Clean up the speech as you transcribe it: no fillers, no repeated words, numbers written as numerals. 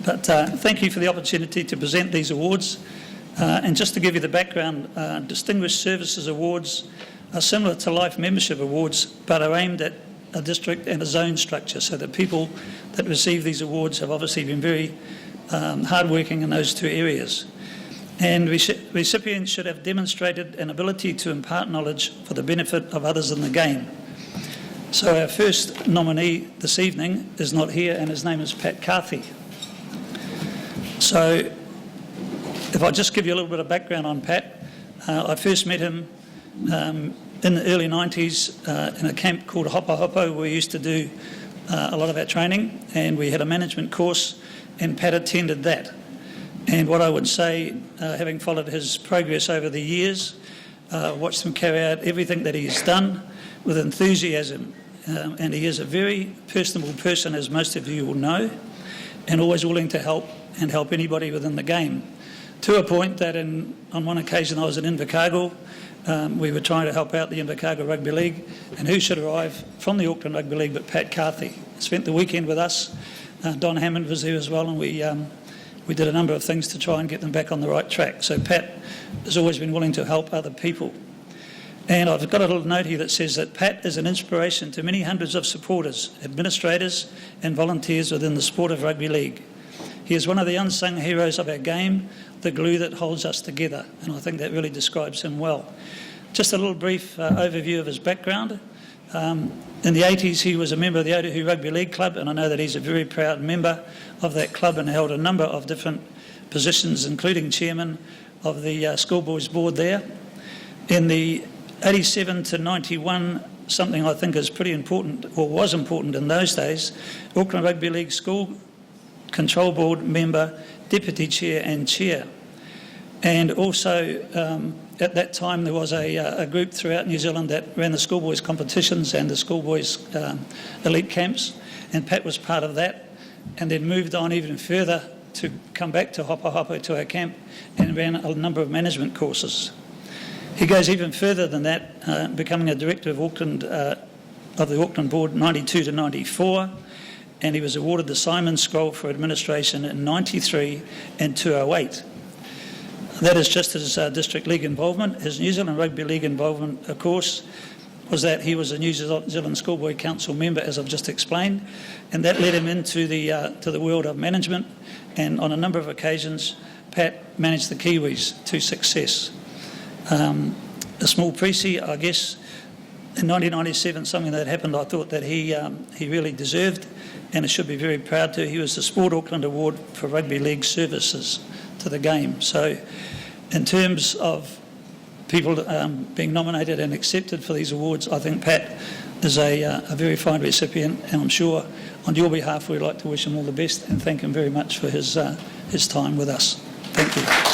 But thank you for the opportunity to present these awards. And just to give you the background, Distinguished Services Awards are similar to Life Membership Awards, but are aimed at a district and a zone structure, so the people that receive these awards have obviously been very hardworking in those two areas. And recipients should have demonstrated an ability to impart knowledge for the benefit of others in the game. So our first nominee this evening is not here, and his name is Pat Carthy. So if I just give you a little bit of background on Pat, I first met him in the early 90s in a camp called Hopo Hopo, where we used to do a lot of our training, and we had a management course, and Pat attended that. And what I would say, having followed his progress over the years, watched him carry out everything that he's done with enthusiasm. And he is a very personable person, as most of you will know, and always willing to help and help anybody within the game. To a point that on one occasion I was in Invercargill, we were trying to help out the Invercargill Rugby League, and who should arrive from the Auckland Rugby League but Pat Carthy. Spent the weekend with us. Don Hammond was there as well, and we did a number of things to try and get them back on the right track. So Pat has always been willing to help other people. And I've got a little note here that says that Pat is an inspiration to many hundreds of supporters, administrators and volunteers within the sport of rugby league. He is one of the unsung heroes of our game, the glue that holds us together, and I think that really describes him well. Just a little brief overview of his background. In the 80s, he was a member of the Otahu Rugby League Club, and I know that he's a very proud member of that club and held a number of different positions, including chairman of the schoolboys board there. In the 87 to 91, something I think is pretty important, or was important in those days, Auckland Rugby League School Control Board member, deputy chair and chair. And also at that time there was a group throughout New Zealand that ran the schoolboys competitions and the schoolboys elite camps, and Pat was part of that, and then moved on even further to come back to Hopo Hopo to our camp and ran a number of management courses. He goes even further than that, becoming a director of the Auckland board 92 to 94, and he was awarded the Simon Scroll for administration in 93 and 2008. That is just his district league involvement. His New Zealand Rugby League involvement, of course, was that he was a New Zealand Schoolboy Council member, as I've just explained, and that led him into the world of management, and on a number of occasions Pat managed the Kiwis to success. A small précis, I guess, in 1997, something that happened I thought that he really deserved, and it should be very proud to. He was the Sport Auckland Award for Rugby League services to the game. So in terms of people being nominated and accepted for these awards, I think Pat is a very fine recipient, and I'm sure on your behalf we'd like to wish him all the best and thank him very much for his time with us. Thank you.